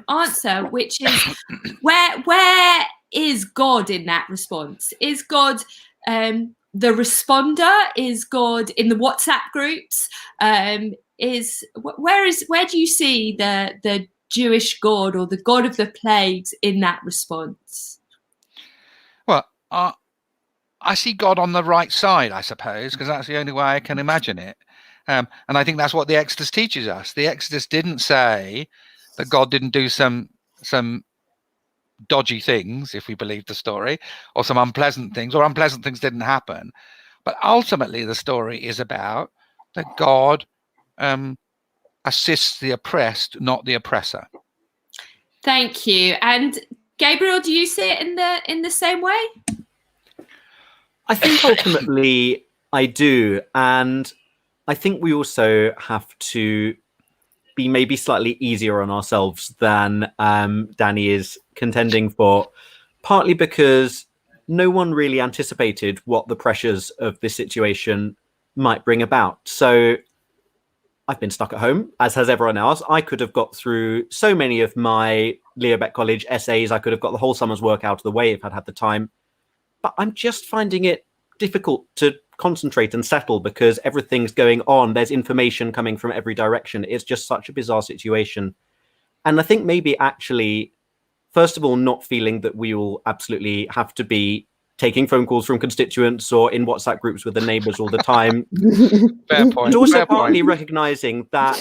answer, which is where is God in that response? Is God the responder? Is God in the WhatsApp groups? Where do you see the Jewish God or the God of the plagues in that response? Well, I see God on the right side, I suppose, because that's the only way I can imagine it. And I think that's what the Exodus teaches us. The Exodus didn't say that God didn't do some dodgy things, if we believe the story, or some unpleasant things, or unpleasant things didn't happen. But ultimately, the story is about that God assists the oppressed, not the oppressor. Thank you. And Gabriel, do you see it in the same way? I think ultimately I do. And I think we also have to be maybe slightly easier on ourselves than Danny is contending for, partly because no one really anticipated what the pressures of this situation might bring about. So I've been stuck at home, as has everyone else. I could have got through so many of my Leah College essays. I could have got the whole summer's work out of the way if I'd had the time. But I'm just finding it difficult to concentrate and settle because everything's going on. There's information coming from every direction. It's just such a bizarre situation. And I think maybe actually, first of all, not feeling that we will absolutely have to be taking phone calls from constituents or in WhatsApp groups with the neighbours all the time. Fair point. But also Fair partly point. recognizing that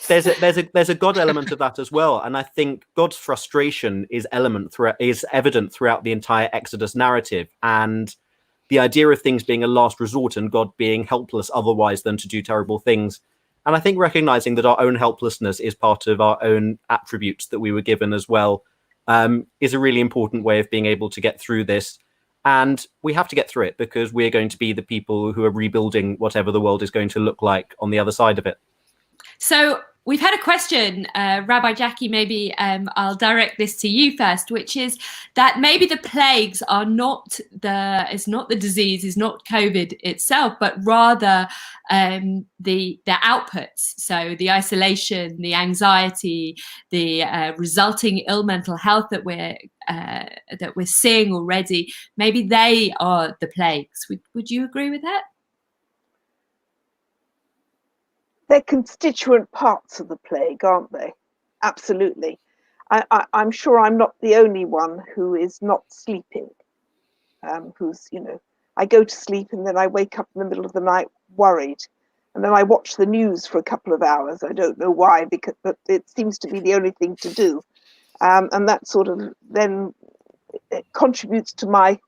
there's a God element of that as well. And I think God's frustration is evident throughout the entire Exodus narrative. And the idea of things being a last resort and God being helpless otherwise than to do terrible things. And I think recognizing that our own helplessness is part of our own attributes that we were given as well is a really important way of being able to get through this. And we have to get through it because we're going to be the people who are rebuilding whatever the world is going to look like on the other side of it. So we've had a question, Rabbi Jackie, maybe I'll direct this to you first, which is that maybe the plagues are not the disease, is not COVID itself, but rather the outputs. So the isolation, the anxiety, the resulting ill mental health that we're seeing already. Maybe they are the plagues. Would you agree with that? They're constituent parts of the plague, aren't they? Absolutely. I'm sure I'm not the only one who is not sleeping, I go to sleep and then I wake up in the middle of the night worried. And then I watch the news for a couple of hours. I don't know why, but it seems to be the only thing to do. And that sort of then it contributes to my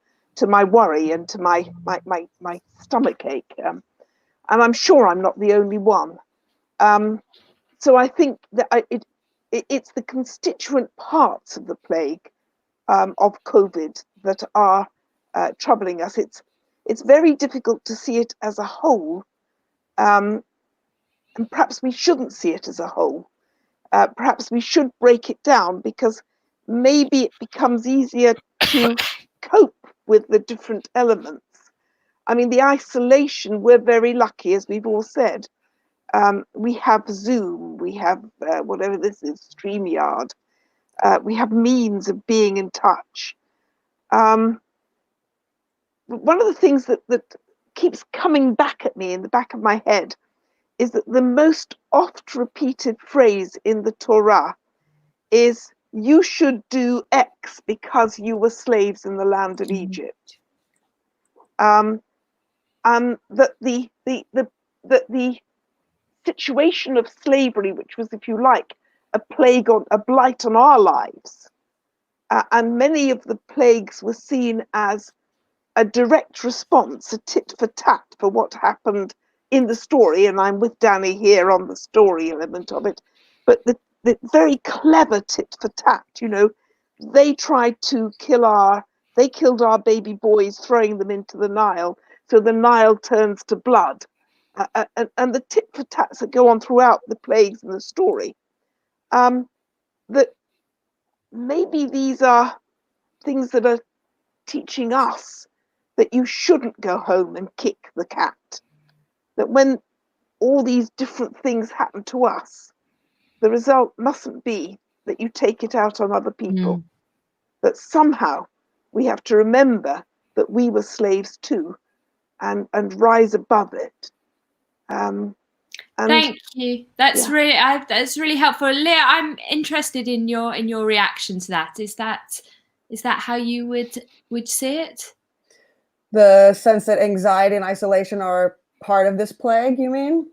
worry and to my stomach ache. And I'm sure I'm not the only one. So I think that it's the constituent parts of the plague of COVID that are troubling us. It's very difficult to see it as a whole, and perhaps we shouldn't see it as a whole. Perhaps we should break it down because maybe it becomes easier to cope with the different elements. I mean, the isolation, we're very lucky, as we've all said. We have Zoom, we have whatever this is, StreamYard. We have means of being in touch. One of the things that keeps coming back at me in the back of my head is that the most oft repeated phrase in the Torah is, you should do X because you were slaves in the land of Egypt. And that the situation of slavery, which was, if you like, a blight on our lives, and many of the plagues were seen as a direct response, a tit for tat for what happened in the story. And I'm with Danny here on the story element of it, but the very clever tit for tat, you know, they tried to killed our baby boys, throwing them into the Nile, so the Nile turns to blood. And the tit for tats that go on throughout the plagues in the story, that maybe these are things that are teaching us that you shouldn't go home and kick the cat. That when all these different things happen to us, the result mustn't be that you take it out on other people. That somehow we have to remember that we were slaves too, and rise above it. Thank you. That's really helpful, Leah. I'm interested in your reaction to that. Is that how you would see it? The sense that anxiety and isolation are part of this plague, you mean?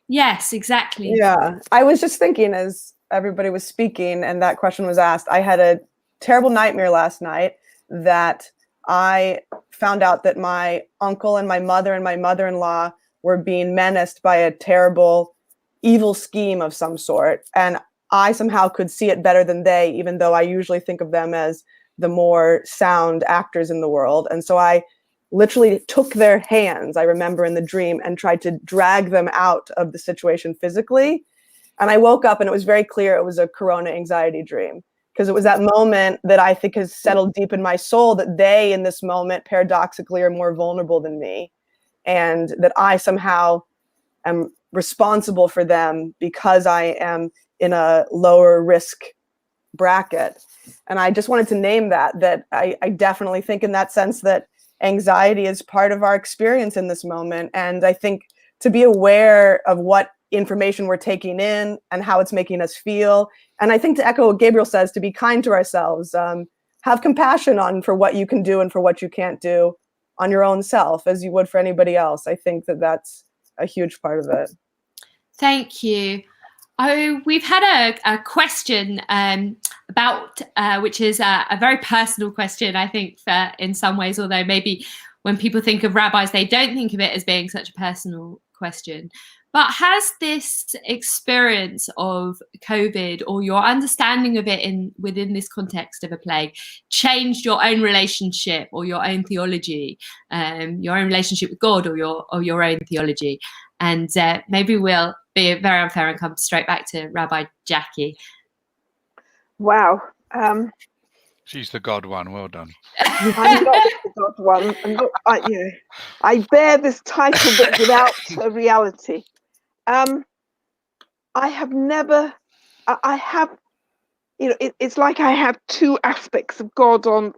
Yes, exactly. Yeah, I was just thinking as everybody was speaking and that question was asked, I had a terrible nightmare last night that I found out that my uncle and my mother-in-law were being menaced by a terrible evil scheme of some sort. And I somehow could see it better than they, even though I usually think of them as the more sound actors in the world. And so I literally took their hands, I remember in the dream, and tried to drag them out of the situation physically. And I woke up and it was very clear it was a corona anxiety dream, because it was that moment that I think has settled deep in my soul that they, in this moment, paradoxically are more vulnerable than me, and that I somehow am responsible for them because I am in a lower risk bracket. And I just wanted to name that I definitely think in that sense that anxiety is part of our experience in this moment. And I think to be aware of what information we're taking in and how it's making us feel. And I think to echo what Gabriel says, to be kind to ourselves, have compassion for what you can do and for what you can't do on your own self, as you would for anybody else. I think that that's a huge part of it. Thank you. Oh, we've had a question about, which is a very personal question, I think, in some ways, although maybe when people think of rabbis, they don't think of it as being such a personal question. But has this experience of COVID, or your understanding of it within this context of a plague, changed your own relationship or your own theology, your own relationship with God or your own theology? And maybe we'll be very unfair and come straight back to Rabbi Jackie. Wow. She's the God one. Well done. I'm not the God one. I bear this title, but without a reality. I have never. I have. It's like I have two aspects of God on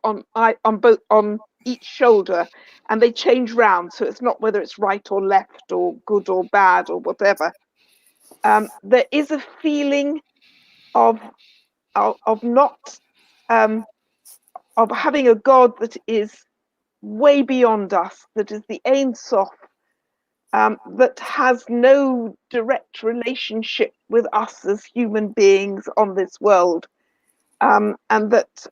each shoulder, and they change round. So it's not whether it's right or left or good or bad or whatever. There is a feeling of not. Of having a God that is way beyond us, that is the Ein Sof, that has no direct relationship with us as human beings on this world, and that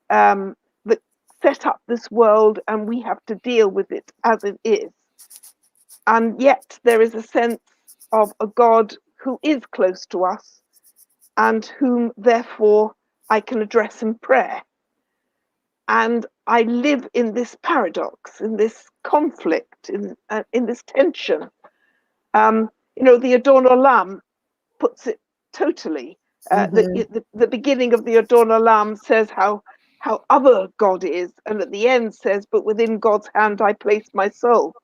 set up this world, and we have to deal with it as it is. And yet there is a sense of a God who is close to us, and whom therefore I can address in prayer. And I live in this paradox, in this conflict, in this tension. The Adon Olam puts it totally. The beginning of the Adon Olam says how other God is, and at the end says, "But within God's hand I place my soul."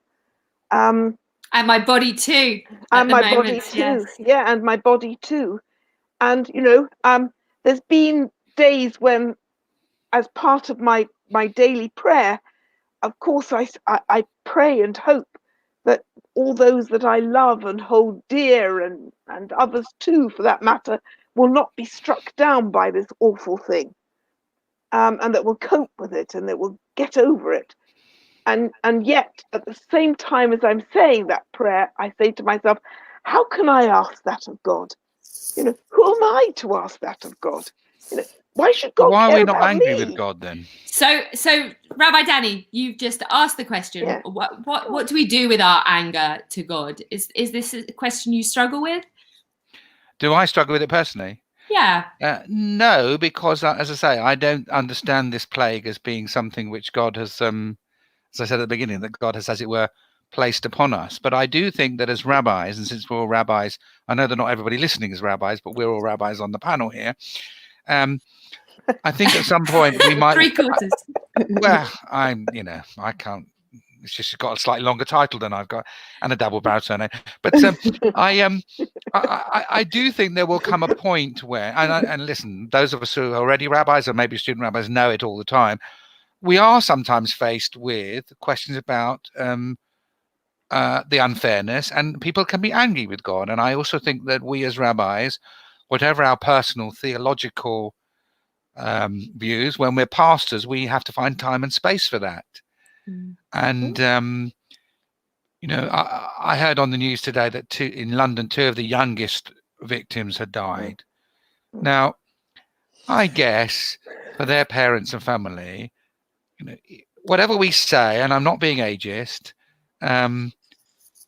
And my body too. And my body too. Yes. Yeah, and my body too. And there's been days when, as part of my daily prayer, of course, I pray and hope that all those that I love and hold dear, and others too, for that matter, will not be struck down by this awful thing, and that will cope with it and that will get over it. And yet, at the same time as I'm saying that prayer, I say to myself, how can I ask that of God? Who am I to ask that of God? Why should God Why are care we not about angry me? with God then? So Rabbi Danny, you've just asked the question. Yeah. What do we do with our anger to God? Is this a question you struggle with? Do I struggle with it personally? Yeah. No, because as I say, I don't understand this plague as being something which God has, as I said at the beginning, that God has, as it were, placed upon us. But I do think that as rabbis, and since we're all rabbis, I know that not everybody listening is rabbis, but we're all rabbis on the panel here. I think at some point we might. 3/4. Well, I can't. It's just got a slightly longer title than I've got, and a double barrel surname. But I do think there will come a point where, and listen, those of us who are already rabbis or maybe student rabbis know it all the time. We are sometimes faced with questions about the unfairness, and people can be angry with God. And I also think that we as rabbis, whatever our personal theological views, when we're pastors, we have to find time and space for that. And I heard on the news today that in London, 2 of the youngest victims had died. Now, I guess for their parents and family, whatever we say, and I'm not being ageist, and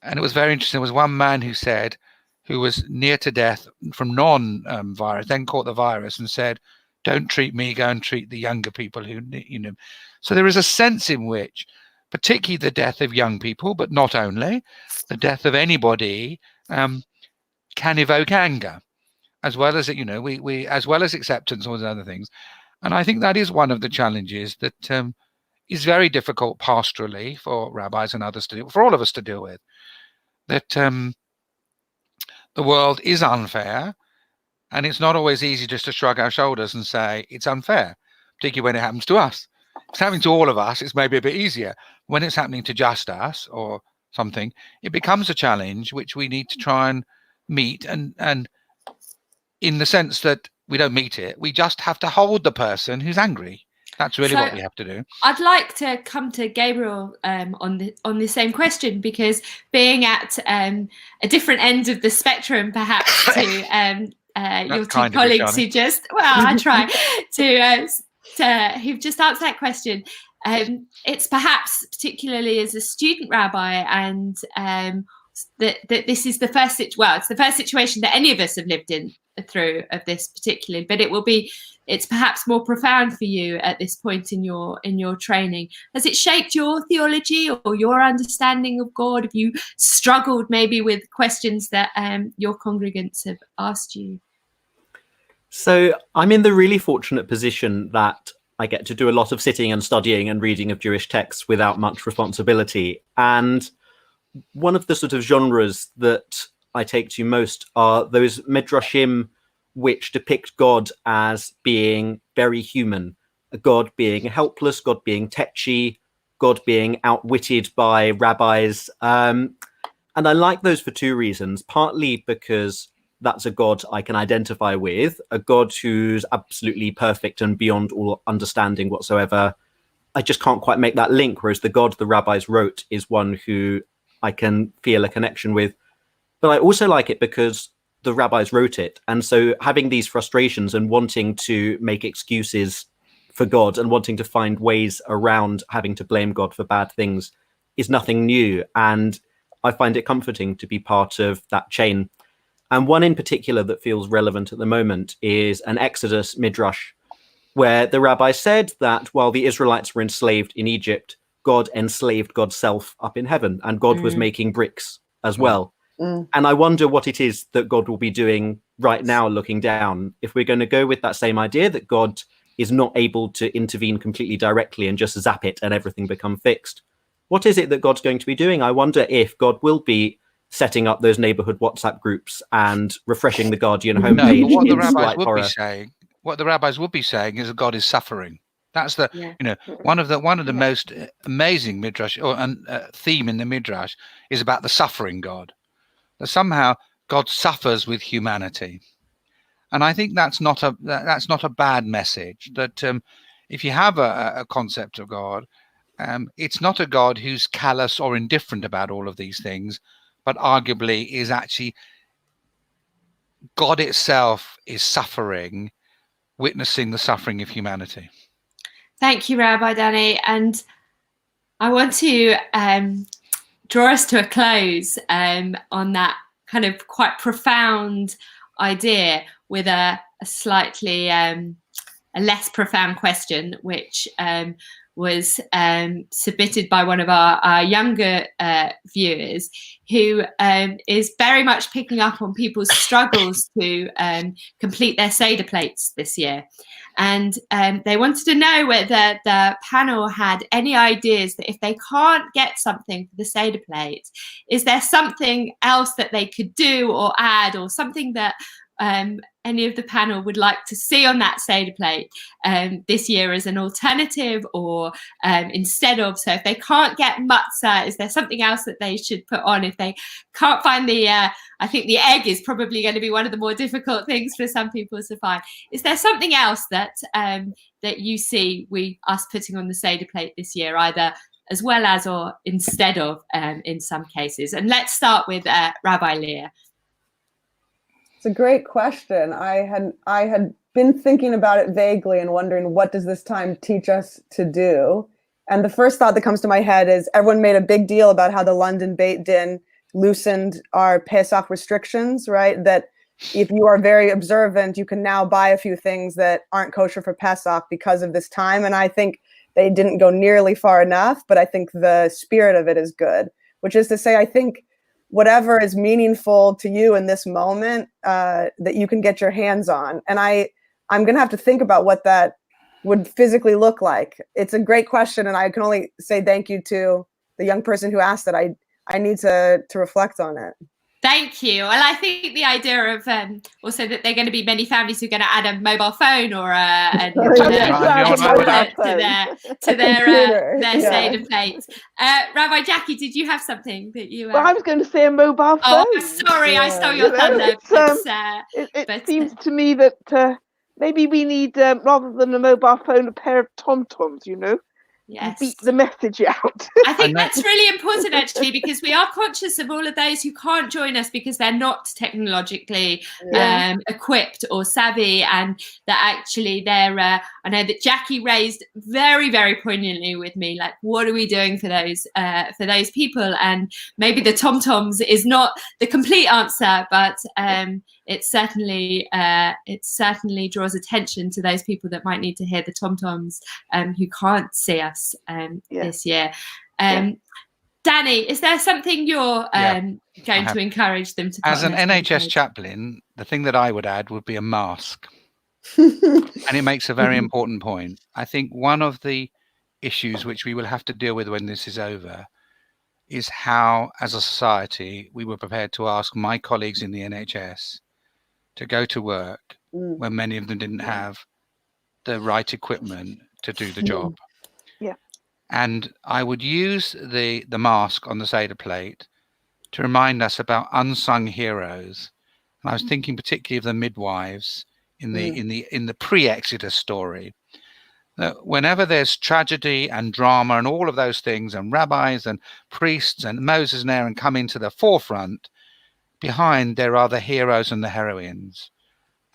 it was very interesting. There was one man who was near to death from non-virus, then caught the virus and said, "Don't treat me, go and treat the younger people who." So there is a sense in which, particularly the death of young people, but not only, the death of anybody can evoke anger, as well as we as well as acceptance, all those other things. And I think that is one of the challenges that is very difficult pastorally for rabbis and others to do, for all of us to deal with. That the world is unfair, and it's not always easy just to shrug our shoulders and say it's unfair, particularly when it happens to us. If it's happening to all of us, it's maybe a bit easier. When it's happening to just us or something, it becomes a challenge which we need to try and meet, and in the sense that we don't meet it, we just have to hold the person who's angry. That's really what we have to do. I'd like to come to Gabriel on the same question, because being at a different end of the spectrum, perhaps, to your two colleagues who just, I try to who've just answered that question. It's perhaps particularly as a student rabbi, and that this is the first it's the first situation that any of us have lived through of this particularly, but it's perhaps more profound for you at this point in your training. Has it shaped your theology or your understanding of God? Have you struggled maybe with questions that your congregants have asked you? So I'm in the really fortunate position that I get to do a lot of sitting and studying and reading of Jewish texts without much responsibility. And one of the sort of genres that I take to most are those midrashim which depict God as being very human, God being helpless, God being tetchy, God being outwitted by rabbis. And I like those for 2 reasons, partly because that's a God I can identify with, a God who's absolutely perfect and beyond all understanding whatsoever. I just can't quite make that link, whereas the God the rabbis wrote is one who I can feel a connection with. But I also like it because the rabbis wrote it. And so having these frustrations and wanting to make excuses for God and wanting to find ways around having to blame God for bad things is nothing new. And I find it comforting to be part of that chain. And one in particular that feels relevant at the moment is an Exodus midrash, where the rabbi said that while the Israelites were enslaved in Egypt, God enslaved God's self up in heaven, and God was making bricks as well. And I wonder what it is that God will be doing right now, looking down, if we're going to go with that same idea that God is not able to intervene completely directly and just zap it and everything become fixed. What is it that God's going to be doing? I wonder if God will be setting up those neighborhood WhatsApp groups and refreshing the Guardian homepage. No, what the rabbis would be saying, is that God is suffering. That's one of the most amazing midrash or theme in the midrash is about the suffering God. That somehow God suffers with humanity, and I think that's not a bad message. That if you have a concept of God, it's not a God who's callous or indifferent about all of these things, but arguably is actually God itself is suffering witnessing the suffering of humanity. Thank you, Rabbi Danny. And I want to draw us to a close on that kind of quite profound idea with a slightly a less profound question, which was submitted by one of our younger viewers, who is very much picking up on people's struggles to complete their Seder plates this year. And they wanted to know whether the panel had any ideas that if they can't get something for the Seder plate, is there something else that they could do or add, or something that any of the panel would like to see on that Seder plate this year as an alternative, or instead of? So if they can't get matzah, is there something else that they should put on? If they can't find the, I think the egg is probably going to be one of the more difficult things for some people to find. Is there something else that that you see us putting on the Seder plate this year, either as well as or instead of in some cases? And let's start with Rabbi Leah. It's a great question. I had been thinking about it vaguely and wondering, what does this time teach us to do? And the first thought that comes to my head is everyone made a big deal about how the London Beit Din loosened our Pesach restrictions, right? That if you are very observant, you can now buy a few things that aren't kosher for Pesach because of this time. And I think they didn't go nearly far enough, but I think the spirit of it is good, which is to say, I think whatever is meaningful to you in this moment, that you can get your hands on. And I'm going to have to think about what that would physically look like. It's a great question, and I can only say thank you to the young person who asked it. I need to reflect on it. Thank you. Well, I think the idea of also that there are going to be many families who are going to add a mobile phone or to their Seder plates. Rabbi Jackie, did you have something that you? Well, I was going to say a mobile phone. Oh, I'm sorry, I stole your thunder. It seems to me that maybe we need, rather than a mobile phone, a pair of tom-toms, you know? Yes. Beat the message out. I think that's really important, actually, because we are conscious of all of those who can't join us because they're not technologically equipped or savvy, and that actually they're I know that Jackie raised very, very poignantly with me, like, what are we doing for those people? And maybe the tom-toms is not the complete answer, but it certainly draws attention to those people that might need to hear the tom-toms who can't see us this year. Danny, is there something you're going to encourage them to put as an NHS chaplain? The thing that I would add would be a mask. And it makes a very important point. I think one of the issues which we will have to deal with when this is over is how, as a society, we were prepared to ask my colleagues in the NHS to go to work when many of them didn't have the right equipment to do the job. And I would use the mask on the Seder plate to remind us about unsung heroes. And I was thinking particularly of the midwives in the pre-Exodus story. That whenever there's tragedy and drama and all of those things, and rabbis and priests and Moses and Aaron come into the forefront, behind there are the heroes and the heroines.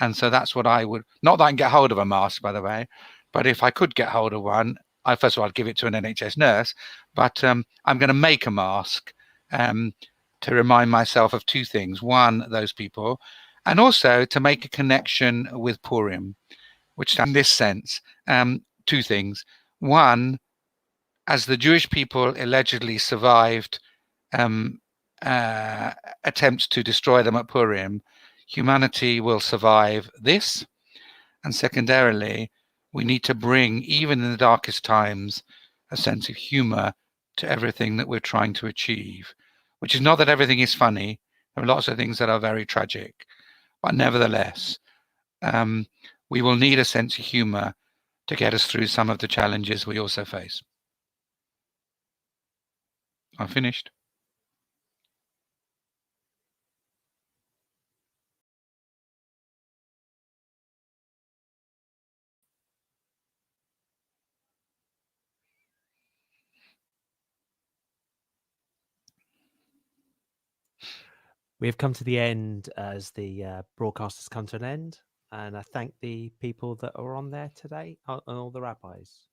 And so that's what I would, not that I can get hold of a mask, by the way, but if I could get hold of one, first of all, I'd give it to an NHS nurse, but I'm going to make a mask to remind myself of two things. One, those people, and also to make a connection with Purim, which in this sense, two things. One, as the Jewish people allegedly survived attempts to destroy them at Purim, humanity will survive this. And secondarily, we need to bring, even in the darkest times, a sense of humor to everything that we're trying to achieve, which is not that everything is funny. There are lots of things that are very tragic, but nevertheless, we will need a sense of humor to get us through some of the challenges we also face. I'm finished. We have come to the end as the broadcast has come to an end. And I thank the people that are on there today and all the rabbis.